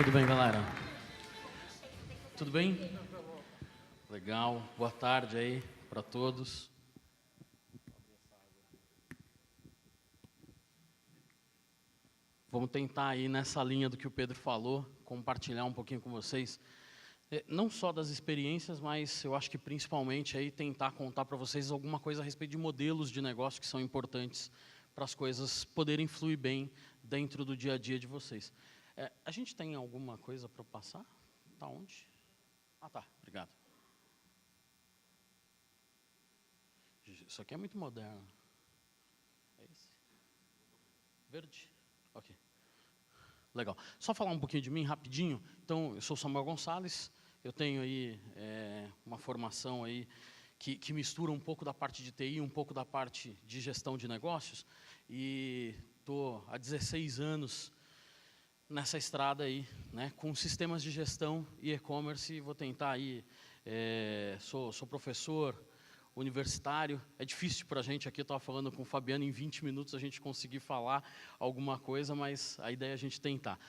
Tudo bem, galera? Tudo bem? Legal. Boa tarde aí para todos. Vamos tentar aí nessa linha do que o Pedro falou, compartilhar um pouquinho com vocês, não só das experiências, mas eu acho que principalmente aí tentar contar para vocês alguma coisa a respeito de modelos de negócio que são importantes para as coisas poderem fluir bem dentro do dia a dia de vocês. A gente tem alguma coisa para passar? Tá onde? Ah, tá. Obrigado. Isso aqui é muito moderno. É esse? Verde? Ok. Legal. Só falar um pouquinho de mim, rapidinho. Então, eu sou Samuel Gonçalves, eu tenho aí uma formação aí que mistura um pouco da parte de TI, um pouco da parte de gestão de negócios, e estou há 16 anos nessa estrada aí, né, com sistemas de gestão e e-commerce, e vou tentar aí, sou professor universitário, é difícil para a gente aqui, eu estava falando com o Fabiano, em 20 minutos a gente conseguir falar alguma coisa, mas a ideia é a gente tentar.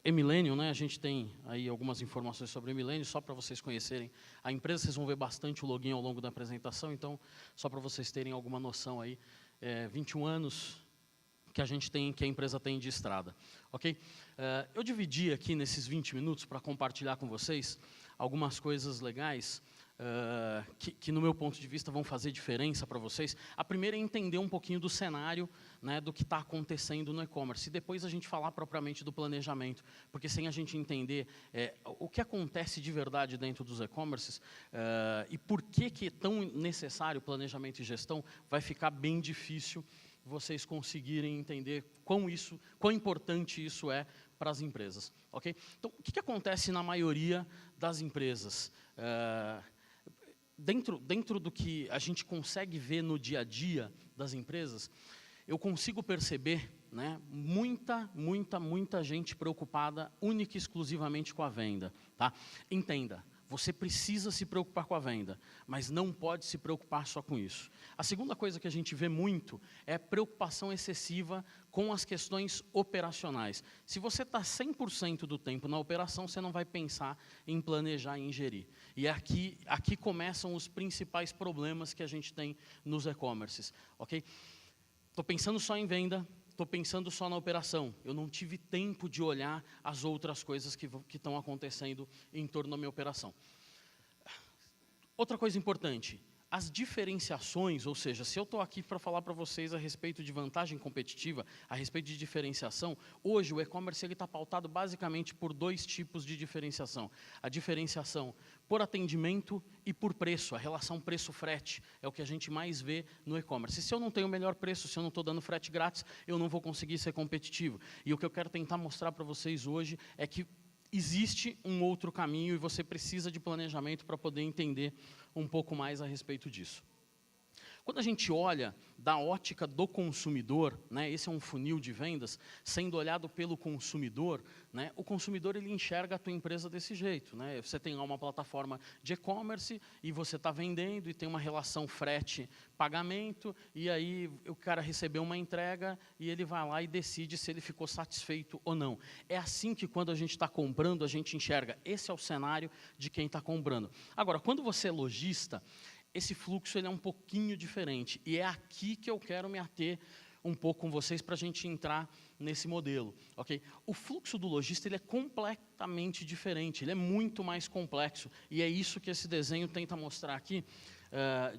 Emilênio, né, a gente tem aí algumas informações sobre Emilênio, só para vocês conhecerem a empresa, vocês vão ver bastante o login ao longo da apresentação, então, só para vocês terem alguma noção aí, 21 anos que a gente tem, que a empresa tem de estrada, ok? Eu dividi aqui nesses 20 minutos para compartilhar com vocês algumas coisas legais que no meu ponto de vista vão fazer diferença para vocês. A primeira é entender um pouquinho do cenário, né, do que está acontecendo no e-commerce, e depois a gente falar propriamente do planejamento, porque sem a gente entender o que acontece de verdade dentro dos e-commerces e por que é tão necessário planejamento e gestão, vai ficar bem difícil vocês conseguirem entender quão importante isso é para as empresas, ok? Então, o que acontece na maioria das empresas? Dentro do que a gente consegue ver no dia a dia das empresas, eu consigo perceber, né, muita gente preocupada única e exclusivamente com a venda, tá? Entenda. Você precisa se preocupar com a venda, mas não pode se preocupar só com isso. A segunda coisa que a gente vê muito é preocupação excessiva com as questões operacionais. Se você está 100% do tempo na operação, você não vai pensar em planejar e em gerir. E aqui começam os principais problemas que a gente tem nos e-commerces, ok? Estou pensando só em venda, estou pensando só na operação, eu não tive tempo de olhar as outras coisas que estão acontecendo em torno da minha operação. Outra coisa importante, as diferenciações, ou seja, se eu estou aqui para falar para vocês a respeito de vantagem competitiva, a respeito de diferenciação, hoje o e-commerce está pautado basicamente por dois tipos de diferenciação. A diferenciação por atendimento e por preço, a relação preço-frete é o que a gente mais vê no e-commerce. Se eu não tenho o melhor preço, se eu não estou dando frete grátis, eu não vou conseguir ser competitivo. E o que eu quero tentar mostrar para vocês hoje é que existe um outro caminho e você precisa de planejamento para poder entender um pouco mais a respeito disso. Quando a gente olha da ótica do consumidor, né, esse é um funil de vendas, sendo olhado pelo consumidor, né, o consumidor ele enxerga a tua empresa desse jeito. Né, você tem lá uma plataforma de e-commerce e você está vendendo e tem uma relação frete-pagamento, e aí o cara recebeu uma entrega e ele vai lá e decide se ele ficou satisfeito ou não. É assim que quando a gente está comprando, a gente enxerga. Esse é o cenário de quem está comprando. Agora, quando você é lojista, esse fluxo ele é um pouquinho diferente, e é aqui que eu quero me ater um pouco com vocês para a gente entrar nesse modelo, ok? O fluxo do lojista ele é completamente diferente, ele é muito mais complexo, e é isso que esse desenho tenta mostrar aqui,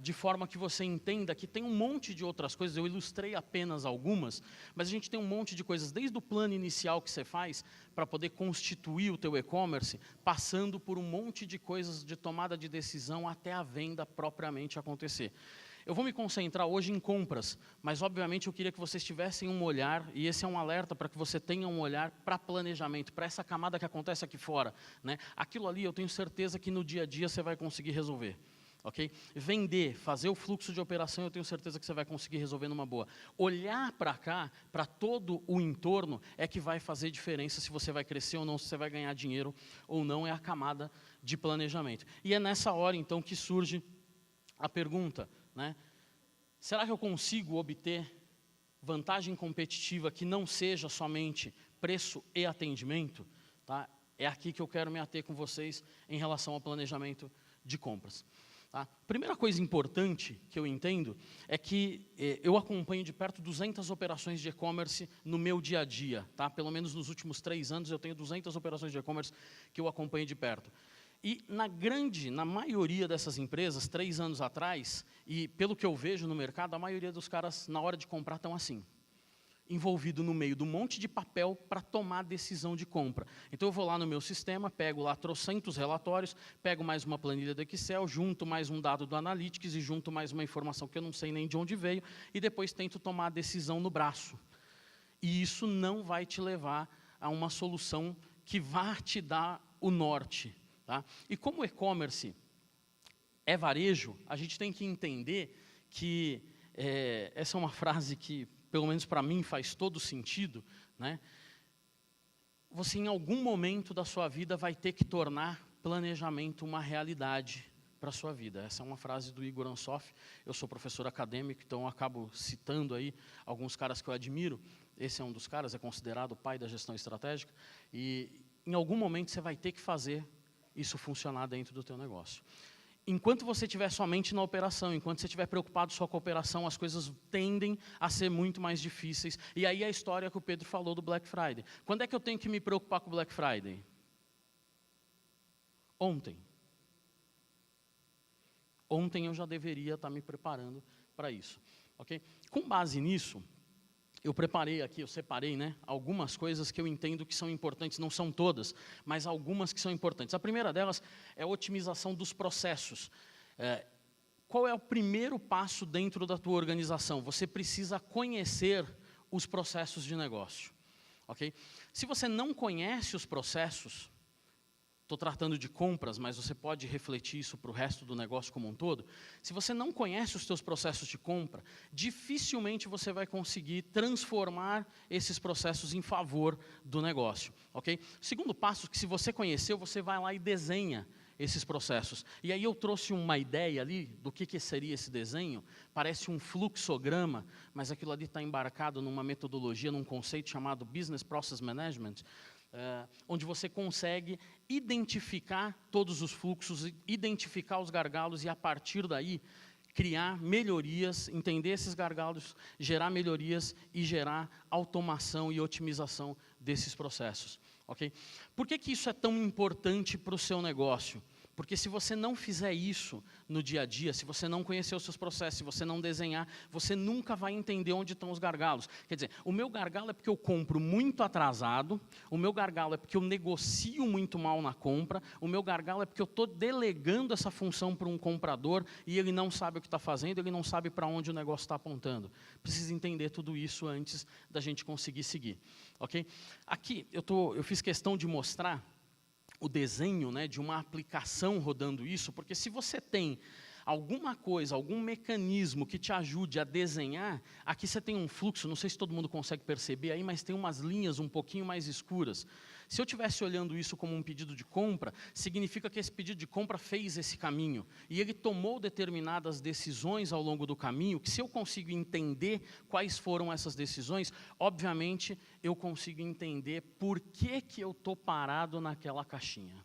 de forma que você entenda que tem um monte de outras coisas, eu ilustrei apenas algumas, mas a gente tem um monte de coisas, desde o plano inicial que você faz para poder constituir o teu e-commerce, passando por um monte de coisas de tomada de decisão até a venda propriamente acontecer. Eu vou me concentrar hoje em compras, mas obviamente eu queria que vocês tivessem um olhar, e esse é um alerta para que você tenha um olhar para planejamento, para essa camada que acontece aqui fora, né? Aquilo ali eu tenho certeza que no dia a dia você vai conseguir resolver. Okay? Vender, fazer o fluxo de operação, eu tenho certeza que você vai conseguir resolver numa boa. Olhar para cá, para todo o entorno, é que vai fazer diferença se você vai crescer ou não, se você vai ganhar dinheiro ou não, é a camada de planejamento. E é nessa hora, então, que surge a pergunta, né? Será que eu consigo obter vantagem competitiva que não seja somente preço e atendimento? Tá? É aqui que eu quero me ater com vocês em relação ao planejamento de compras. Tá? Primeira coisa importante que eu entendo é que eu acompanho de perto 200 operações de e-commerce no meu dia a dia. Tá? Pelo menos nos últimos 3 anos eu tenho 200 operações de e-commerce que eu acompanho de perto. E na maioria dessas empresas, 3 anos atrás, e pelo que eu vejo no mercado, a maioria dos caras, na hora de comprar, estão assim, envolvido no meio de um monte de papel para tomar a decisão de compra. Então, eu vou lá no meu sistema, pego lá trocentos relatórios, pego mais uma planilha do Excel, junto mais um dado do Analytics e junto mais uma informação que eu não sei nem de onde veio, e depois tento tomar a decisão no braço. E isso não vai te levar a uma solução que vá te dar o norte. Tá? E como o e-commerce é varejo, a gente tem que entender que, essa é uma frase que, pelo menos para mim, faz todo sentido, né? Você, em algum momento da sua vida, vai ter que tornar planejamento uma realidade para a sua vida. Essa é uma frase do Igor Ansoff. Eu sou professor acadêmico, então eu acabo citando aí alguns caras que eu admiro. Esse é um dos caras, é considerado o pai da gestão estratégica. E, em algum momento, você vai ter que fazer isso funcionar dentro do teu negócio. Enquanto você estiver somente na operação, enquanto você estiver preocupado só com a operação, as coisas tendem a ser muito mais difíceis. E aí a história que o Pedro falou do Black Friday. Quando é que eu tenho que me preocupar com o Black Friday? Ontem. Ontem eu já deveria estar me preparando para isso. Okay? Com base nisso, eu preparei aqui, eu separei, né, algumas coisas que eu entendo que são importantes, não são todas, mas algumas que são importantes. A primeira delas é a otimização dos processos. Qual é o primeiro passo dentro da tua organização? Você precisa conhecer os processos de negócio. Okay? Se você não conhece os processos, estou tratando de compras, mas você pode refletir isso para o resto do negócio como um todo. Se você não conhece os seus processos de compra, dificilmente você vai conseguir transformar esses processos em favor do negócio. Okay? Segundo passo, que se você conheceu, você vai lá e desenha esses processos. E aí eu trouxe uma ideia ali do que seria esse desenho. Parece um fluxograma, mas aquilo ali está embarcado numa metodologia, num conceito chamado Business Process Management, onde você consegue identificar todos os fluxos, identificar os gargalos e, a partir daí, criar melhorias, entender esses gargalos, gerar melhorias e gerar automação e otimização desses processos. Okay? Por que isso é tão importante para o seu negócio? Porque se você não fizer isso no dia a dia, se você não conhecer os seus processos, se você não desenhar, você nunca vai entender onde estão os gargalos. Quer dizer, o meu gargalo é porque eu compro muito atrasado, o meu gargalo é porque eu negocio muito mal na compra, o meu gargalo é porque eu estou delegando essa função para um comprador e ele não sabe o que está fazendo, ele não sabe para onde o negócio está apontando. Precisa entender tudo isso antes da gente conseguir seguir. Okay? Aqui, eu fiz questão de mostrar o desenho, né, de uma aplicação rodando isso, porque se você tem alguma coisa, algum mecanismo que te ajude a desenhar, aqui você tem um fluxo, não sei se todo mundo consegue perceber aí, mas tem umas linhas um pouquinho mais escuras. Se eu estivesse olhando isso como um pedido de compra, significa que esse pedido de compra fez esse caminho, e ele tomou determinadas decisões ao longo do caminho, que se eu consigo entender quais foram essas decisões, obviamente eu consigo entender por que eu estou parado naquela caixinha.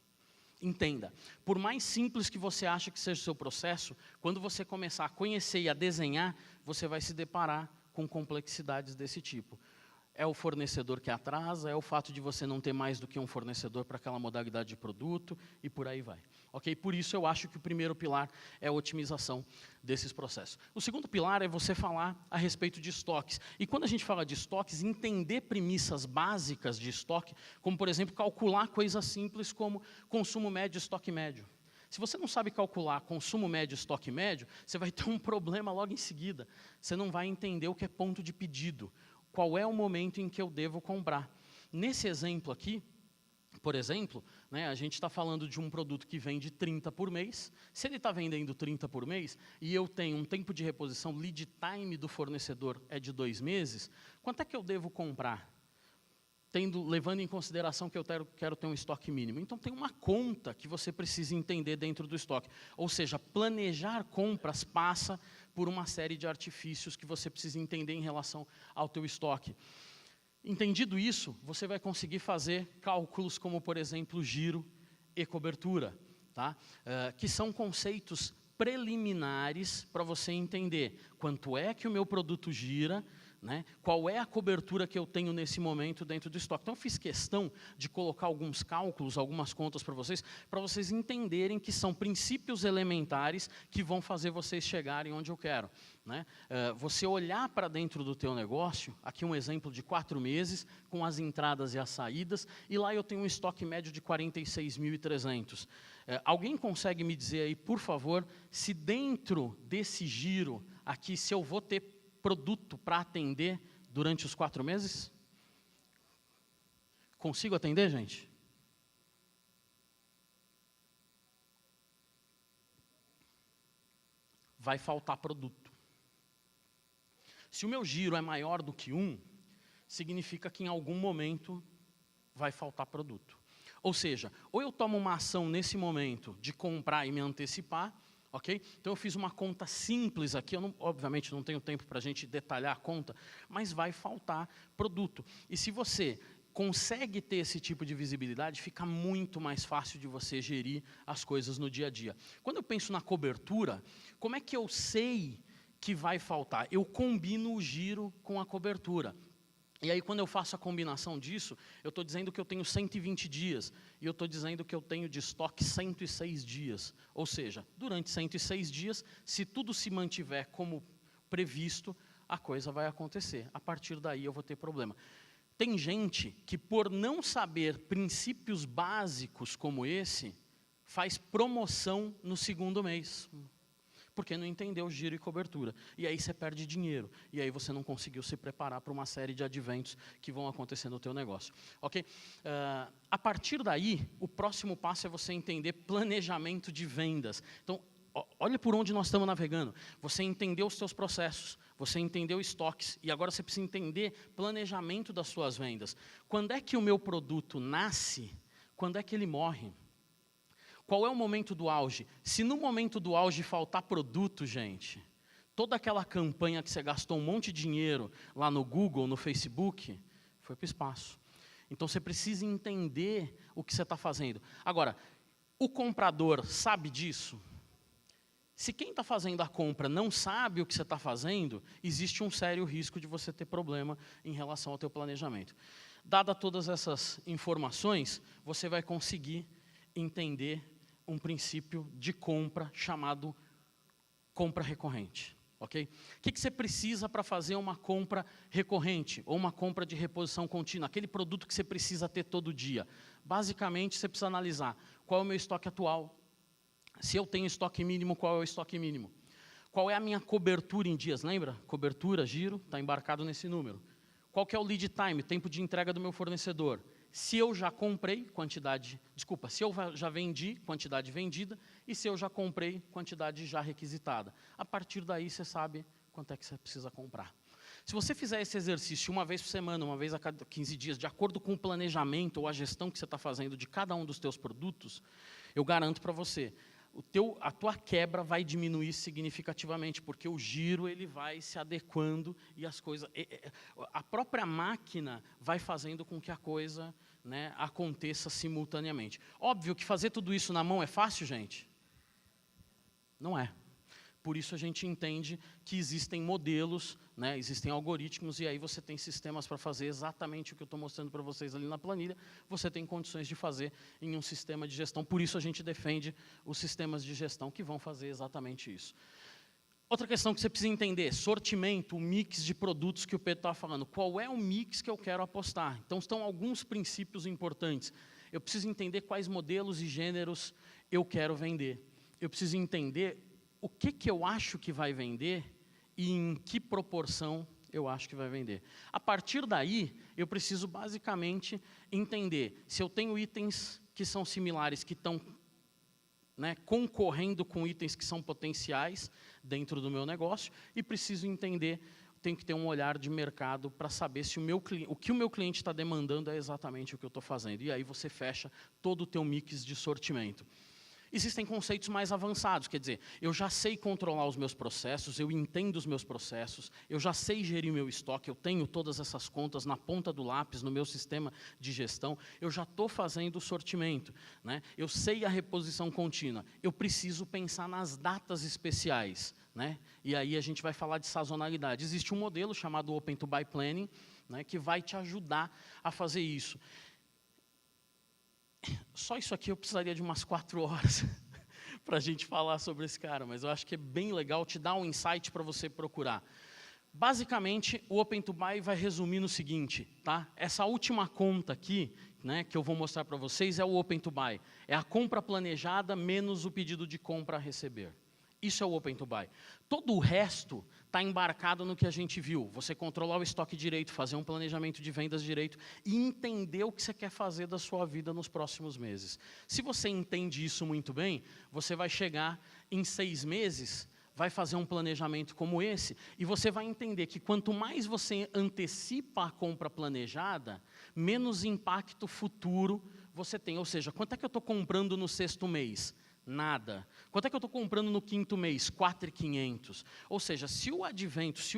Entenda, por mais simples que você ache que seja o seu processo, quando você começar a conhecer e a desenhar, você vai se deparar com complexidades desse tipo. É o fornecedor que atrasa, é o fato de você não ter mais do que um fornecedor para aquela modalidade de produto e por aí vai. Okay? Por isso eu acho que o primeiro pilar é a otimização desses processos. O segundo pilar é você falar a respeito de estoques. E quando a gente fala de estoques, entender premissas básicas de estoque, como por exemplo calcular coisas simples como consumo médio e estoque médio. Se você não sabe calcular consumo médio e estoque médio, você vai ter um problema logo em seguida. Você não vai entender o que é ponto de pedido. Qual é o momento em que eu devo comprar? Nesse exemplo aqui, por exemplo, né, a gente está falando de um produto que vende 30 por mês. Se ele está vendendo 30 por mês e eu tenho um tempo de reposição, lead time do fornecedor é de 2 meses, quanto é que eu devo comprar? Levando em consideração que eu quero ter um estoque mínimo. Então, tem uma conta que você precisa entender dentro do estoque. Ou seja, planejar compras passa por uma série de artifícios que você precisa entender em relação ao teu estoque. Entendido isso, você vai conseguir fazer cálculos como, por exemplo, giro e cobertura, tá? Que são conceitos preliminares para você entender quanto é que o meu produto gira, né? Qual é a cobertura que eu tenho nesse momento dentro do estoque. Então, eu fiz questão de colocar alguns cálculos, algumas contas para vocês entenderem que são princípios elementares que vão fazer vocês chegarem onde eu quero, né? Você olhar para dentro do teu negócio, aqui um exemplo de 4 meses, com as entradas e as saídas, e lá eu tenho um estoque médio de 46.300. Alguém consegue me dizer aí, por favor, se dentro desse giro aqui, se eu vou ter produto para atender durante os 4 meses? Consigo atender, gente? Vai faltar produto. Se o meu giro é maior do que 1, significa que em algum momento vai faltar produto. Ou seja, ou eu tomo uma ação nesse momento de comprar e me antecipar, ok? Então eu fiz uma conta simples aqui, eu obviamente não tenho tempo para a gente detalhar a conta, mas vai faltar produto. E se você consegue ter esse tipo de visibilidade, fica muito mais fácil de você gerir as coisas no dia a dia. Quando eu penso na cobertura, como é que eu sei que vai faltar? Eu combino o giro com a cobertura. E aí, quando eu faço a combinação disso, eu estou dizendo que eu tenho 120 dias, e eu estou dizendo que eu tenho de estoque 106 dias. Ou seja, durante 106 dias, se tudo se mantiver como previsto, a coisa vai acontecer. A partir daí, eu vou ter problema. Tem gente que, por não saber princípios básicos como esse, faz promoção no segundo mês, porque não entendeu giro e cobertura. E aí você perde dinheiro. E aí você não conseguiu se preparar para uma série de adventos que vão acontecer no teu negócio. Ok? A partir daí, o próximo passo é você entender planejamento de vendas. Então, olha por onde nós estamos navegando. Você entendeu os seus processos, você entendeu estoques, e agora você precisa entender planejamento das suas vendas. Quando é que o meu produto nasce? Quando é que ele morre? Qual é o momento do auge? Se no momento do auge faltar produto, gente, toda aquela campanha que você gastou um monte de dinheiro lá no Google, no Facebook, foi para o espaço. Então, você precisa entender o que você está fazendo. Agora, o comprador sabe disso? Se quem está fazendo a compra não sabe o que você está fazendo, existe um sério risco de você ter problema em relação ao teu planejamento. Dada todas essas informações, você vai conseguir entender um princípio de compra chamado compra recorrente, ok? O que você precisa para fazer uma compra recorrente ou uma compra de reposição contínua? Aquele produto que você precisa ter todo dia. Basicamente, você precisa analisar qual é o meu estoque atual, se eu tenho estoque mínimo, qual é o estoque mínimo? Qual é a minha cobertura em dias? Lembra? Cobertura, giro, está embarcado nesse número. Qual que é o lead time, tempo de entrega do meu fornecedor? Se eu já comprei, se eu já vendi, quantidade vendida, e se eu já comprei, quantidade já requisitada. A partir daí, você sabe quanto é que você precisa comprar. Se você fizer esse exercício uma vez por semana, uma vez a cada 15 dias, de acordo com o planejamento ou a gestão que você está fazendo de cada um dos teus produtos, eu garanto para você, a tua quebra vai diminuir significativamente, porque o giro ele vai se adequando e as coisas, a própria máquina vai fazendo com que a coisa, né, aconteça simultaneamente. Óbvio que fazer tudo isso na mão é fácil, gente? Não é. Por isso a gente entende que existem modelos, né, existem algoritmos, e aí você tem sistemas para fazer exatamente o que eu estou mostrando para vocês ali na planilha, você tem condições de fazer em um sistema de gestão, por isso a gente defende os sistemas de gestão que vão fazer exatamente isso. Outra questão que você precisa entender, sortimento, o mix de produtos que o Pedro estava falando. Qual é o mix que eu quero apostar? Então, estão alguns princípios importantes. Eu preciso entender quais modelos e gêneros eu quero vender. Eu preciso entender o que eu acho que vai vender e em que proporção eu acho que vai vender. A partir daí, eu preciso basicamente entender se eu tenho itens que são similares, que estão, né, concorrendo com itens que são potenciais dentro do meu negócio, e preciso entender, tenho que ter um olhar de mercado para saber se o que o meu cliente está demandando é exatamente o que eu estou fazendo. E aí você fecha todo o teu mix de sortimento. Existem conceitos mais avançados, quer dizer, eu já sei controlar os meus processos, eu entendo os meus processos, eu já sei gerir meu estoque, eu tenho todas essas contas na ponta do lápis, no meu sistema de gestão, eu já estou fazendo o sortimento, né? Eu sei a reposição contínua, eu preciso pensar nas datas especiais, né? E aí a gente vai falar de sazonalidade. Existe um modelo chamado Open to Buy Planning, né, que vai te ajudar a fazer isso. Só isso aqui eu precisaria de umas 4 horas para a gente falar sobre esse cara, mas eu acho que é bem legal, te dar um insight para você procurar. Basicamente, o Open to Buy vai resumir no seguinte, tá? Essa última conta aqui, né, que eu vou mostrar para vocês, é o Open to Buy. É a compra planejada menos o pedido de compra a receber. Isso é o Open to Buy. Todo o resto está embarcado no que a gente viu. Você controlar o estoque direito, fazer um planejamento de vendas direito e entender o que você quer fazer da sua vida nos próximos meses. Se você entende isso muito bem, você vai chegar em 6 meses, vai fazer um planejamento como esse e você vai entender que quanto mais você antecipa a compra planejada, menos impacto futuro você tem. Ou seja, quanto é que eu estou comprando no 6º mês? Nada. Quanto é que eu estou comprando no 5º mês? 4.500. Ou seja, se o advento, se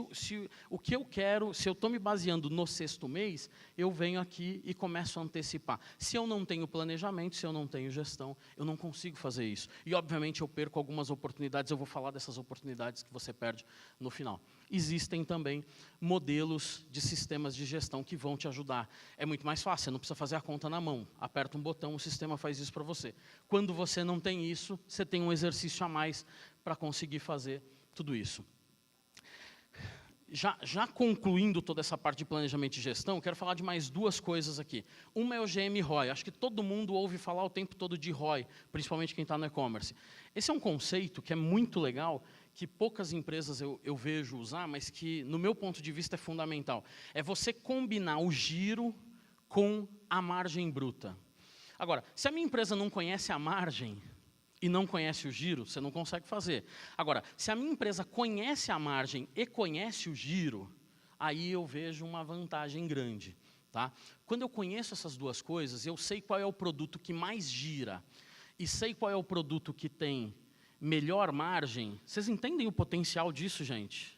o que eu quero, se eu estou me baseando no 6º mês, eu venho aqui e começo a antecipar. Se eu não tenho planejamento, se eu não tenho gestão, eu não consigo fazer isso. E, obviamente, eu perco algumas oportunidades, eu vou falar dessas oportunidades que você perde no final. Existem também modelos de sistemas de gestão que vão te ajudar. É muito mais fácil, você não precisa fazer a conta na mão. Aperta um botão, o sistema faz isso para você. Quando você não tem isso, você tem um exercício a mais para conseguir fazer tudo isso. Já concluindo toda essa parte de planejamento e gestão, quero falar de mais 2 coisas aqui. Uma é o GM-ROI. Acho que todo mundo ouve falar o tempo todo de ROI, principalmente quem está no e-commerce. Esse é um conceito que é muito legal, que poucas empresas eu vejo usar, mas que, no meu ponto de vista, é fundamental. É você combinar o giro com a margem bruta. Agora, se a minha empresa não conhece a margem e não conhece o giro, você não consegue fazer. Agora, se a minha empresa conhece a margem e conhece o giro, aí eu vejo uma vantagem grande. Tá? Quando eu conheço essas 2 coisas, eu sei qual é o produto que mais gira e sei qual é o produto que tem melhor margem. Vocês entendem o potencial disso, gente?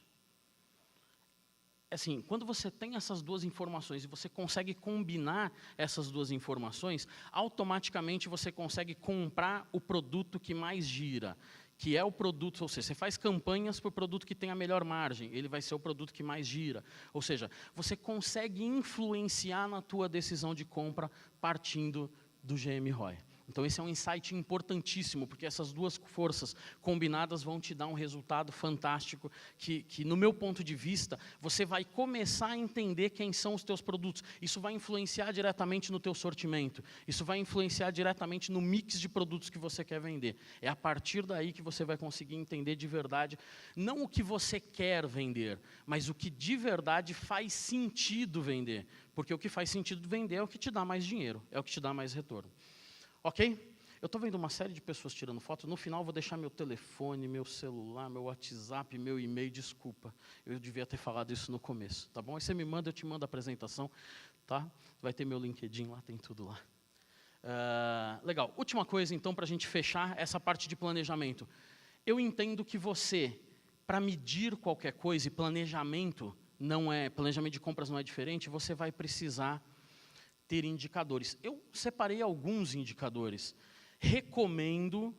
Assim, quando você tem essas 2 informações e você consegue combinar essas 2 informações, automaticamente você consegue comprar o produto que mais gira, que é o produto, ou seja, você faz campanhas para o produto que tem a melhor margem, ele vai ser o produto que mais gira. Ou seja, você consegue influenciar na tua decisão de compra partindo do GM-ROI. Então, esse é um insight importantíssimo, porque essas 2 forças combinadas vão te dar um resultado fantástico, que no meu ponto de vista, você vai começar a entender quem são os teus produtos. Isso vai influenciar diretamente no teu sortimento. Isso vai influenciar diretamente no mix de produtos que você quer vender. É a partir daí que você vai conseguir entender de verdade, não o que você quer vender, mas o que de verdade faz sentido vender. Porque o que faz sentido vender é o que te dá mais dinheiro, é o que te dá mais retorno. Ok? Eu estou vendo uma série de pessoas tirando foto. No final, eu vou deixar meu telefone, meu celular, meu WhatsApp, meu e-mail. Desculpa, eu devia ter falado isso no começo. Tá bom? Aí você me manda, eu te mando a apresentação. Tá? Vai ter meu LinkedIn lá, tem tudo lá. Legal. Última coisa, então, para a gente fechar essa parte de planejamento. Eu entendo que você, para medir qualquer coisa, e planejamento de compras não é diferente, você vai precisar ter indicadores. Eu separei alguns indicadores. Recomendo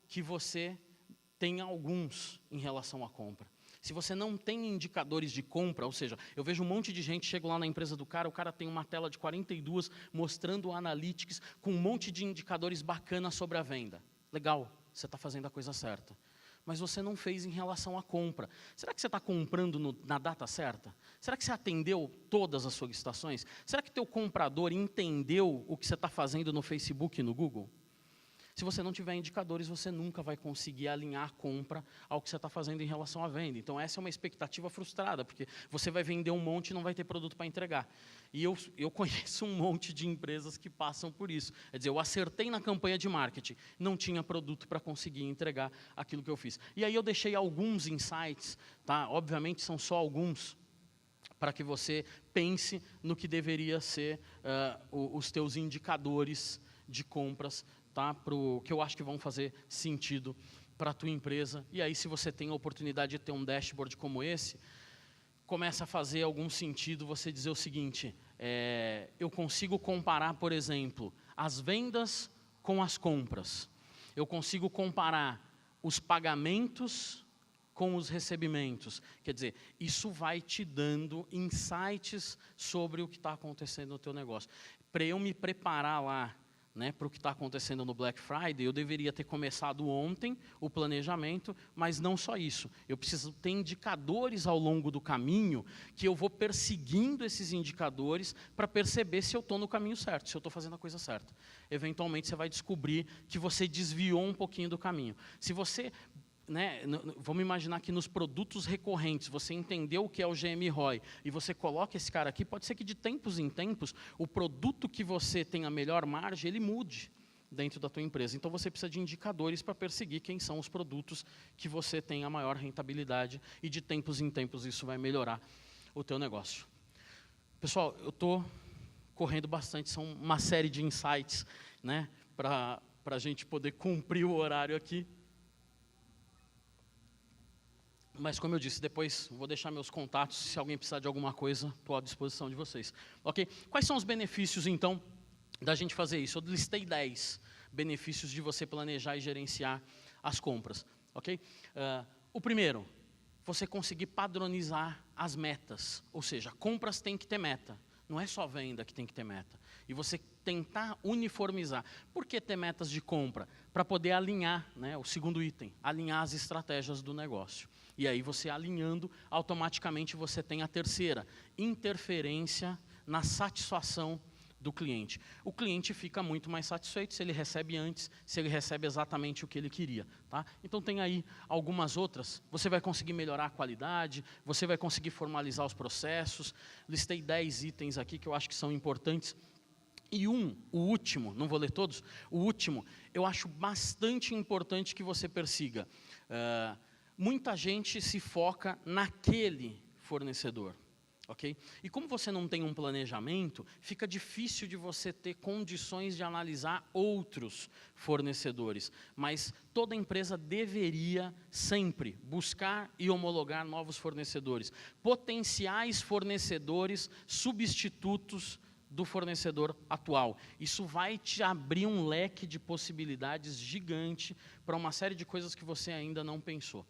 que você tenha alguns em relação à compra. Se você não tem indicadores de compra, ou seja, eu vejo um monte de gente, chego lá na empresa do cara, o cara tem uma tela de 42 mostrando o Analytics com um monte de indicadores bacanas sobre a venda. Legal, você está fazendo a coisa certa. Mas você não fez em relação à compra. Será que você está comprando na data certa? Será que você atendeu todas as solicitações? Será que teu comprador entendeu o que você está fazendo no Facebook e no Google? Se você não tiver indicadores, você nunca vai conseguir alinhar a compra ao que você está fazendo em relação à venda. Então, essa é uma expectativa frustrada, porque você vai vender um monte e não vai ter produto para entregar. E eu conheço um monte de empresas que passam por isso. Quer dizer, eu acertei na campanha de marketing, não tinha produto para conseguir entregar aquilo que eu fiz. E aí eu deixei alguns insights, tá? Obviamente são só alguns, para que você pense no que deveria ser os teus indicadores de compras tá? Que eu acho que vão fazer sentido para a tua empresa. E aí, se você tem a oportunidade de ter um dashboard como esse, começa a fazer algum sentido você dizer o seguinte, eu consigo comparar, por exemplo, as vendas com as compras. Eu consigo comparar os pagamentos com os recebimentos. Quer dizer, isso vai te dando insights sobre o que está acontecendo no teu negócio. Para eu me preparar lá, né, para o que está acontecendo no Black Friday, eu deveria ter começado ontem o planejamento, mas não só isso. Eu preciso ter indicadores ao longo do caminho, que eu vou perseguindo esses indicadores para perceber se eu estou no caminho certo, se eu estou fazendo a coisa certa. Eventualmente, você vai descobrir que você desviou um pouquinho do caminho. Se você... né, vamos imaginar que nos produtos recorrentes, você entendeu o que é o GMROI e você coloca esse cara aqui, pode ser que de tempos em tempos, o produto que você tem a melhor margem, ele mude dentro da tua empresa. Então, você precisa de indicadores para perseguir quem são os produtos que você tem a maior rentabilidade e de tempos em tempos isso vai melhorar o teu negócio. Pessoal, eu estou correndo bastante, são uma série de insights, né, para a gente poder cumprir o horário aqui. Mas, como eu disse, depois vou deixar meus contatos, se alguém precisar de alguma coisa, estou à disposição de vocês. Ok? Quais são os benefícios, então, da gente fazer isso? Eu listei 10 benefícios de você planejar e gerenciar as compras. Ok? O primeiro, você conseguir padronizar as metas. Ou seja, compras têm que ter meta. Não é só venda que tem que ter meta. E você tentar uniformizar. Por que ter metas de compra? Para poder alinhar, né, o segundo item, alinhar as estratégias do negócio. E aí você alinhando, automaticamente você tem a terceira, interferência na satisfação do cliente. O cliente fica muito mais satisfeito se ele recebe antes, se ele recebe exatamente o que ele queria. Tá? Então tem aí algumas outras, você vai conseguir melhorar a qualidade, você vai conseguir formalizar os processos, listei 10 itens aqui que eu acho que são importantes. E o último, não vou ler todos, o último, eu acho bastante importante que você persiga. Muita gente se foca naquele fornecedor, ok? E como você não tem um planejamento, fica difícil de você ter condições de analisar outros fornecedores. Mas toda empresa deveria sempre buscar e homologar novos fornecedores. Potenciais fornecedores substitutos do fornecedor atual. Isso vai te abrir um leque de possibilidades gigante para uma série de coisas que você ainda não pensou.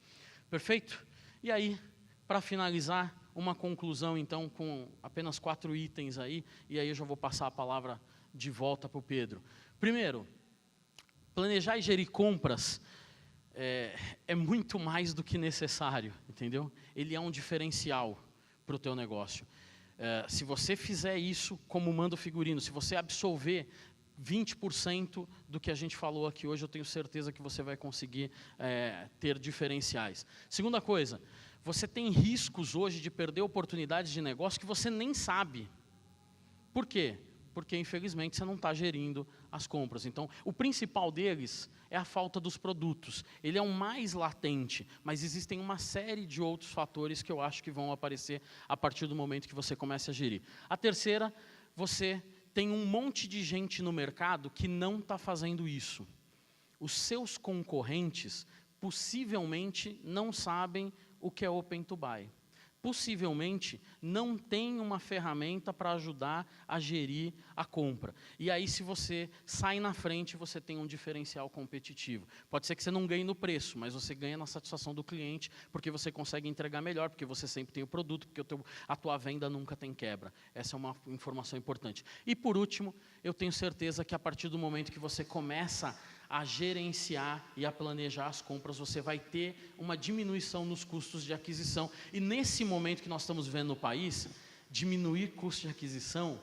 Perfeito? E aí, para finalizar, uma conclusão, então, com apenas 4 itens aí, e aí eu já vou passar a palavra de volta para o Pedro. Primeiro, planejar e gerir compras é muito mais do que necessário, entendeu? Ele é um diferencial para o teu negócio. Se você fizer isso como manda o figurino, se você absolver 20% do que a gente falou aqui hoje, eu tenho certeza que você vai conseguir ter diferenciais. Segunda coisa, você tem riscos hoje de perder oportunidades de negócio que você nem sabe. Por quê? Porque, infelizmente, você não está gerindo as compras. Então, o principal deles é a falta dos produtos. Ele é o mais latente, mas existem uma série de outros fatores que eu acho que vão aparecer a partir do momento que você comece a gerir. A terceira, você tem um monte de gente no mercado que não está fazendo isso. Os seus concorrentes possivelmente não sabem o que é Open to Buy. Possivelmente não tem uma ferramenta para ajudar a gerir a compra. E aí, se você sai na frente, você tem um diferencial competitivo. Pode ser que você não ganhe no preço, mas você ganha na satisfação do cliente, porque você consegue entregar melhor, porque você sempre tem o produto, porque a tua venda nunca tem quebra. Essa é uma informação importante. E, por último, eu tenho certeza que a partir do momento que você começa a gerenciar e a planejar as compras, você vai ter uma diminuição nos custos de aquisição. E nesse momento que nós estamos vivendo no país, diminuir custo de aquisição,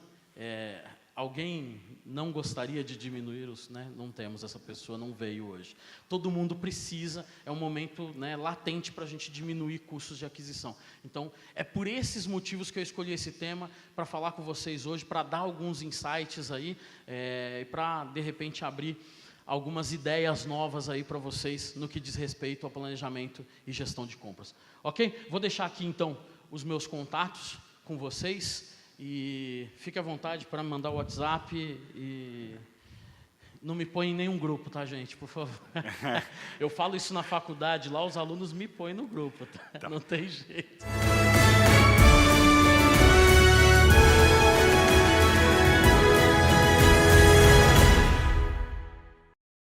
alguém não gostaria de diminuir os, né? Não temos essa pessoa, não veio hoje. Todo mundo precisa, é um momento, né, latente para a gente diminuir custos de aquisição. Então, é por esses motivos que eu escolhi esse tema, para falar com vocês hoje, para dar alguns insights aí, e para, de repente, abrir algumas ideias novas aí para vocês no que diz respeito ao planejamento e gestão de compras. Ok? Vou deixar aqui então os meus contatos com vocês e fique à vontade para mandar o WhatsApp Não me põe em nenhum grupo, tá, gente? Por favor. Eu falo isso na faculdade, lá os alunos me põem no grupo, tá? Não tem jeito.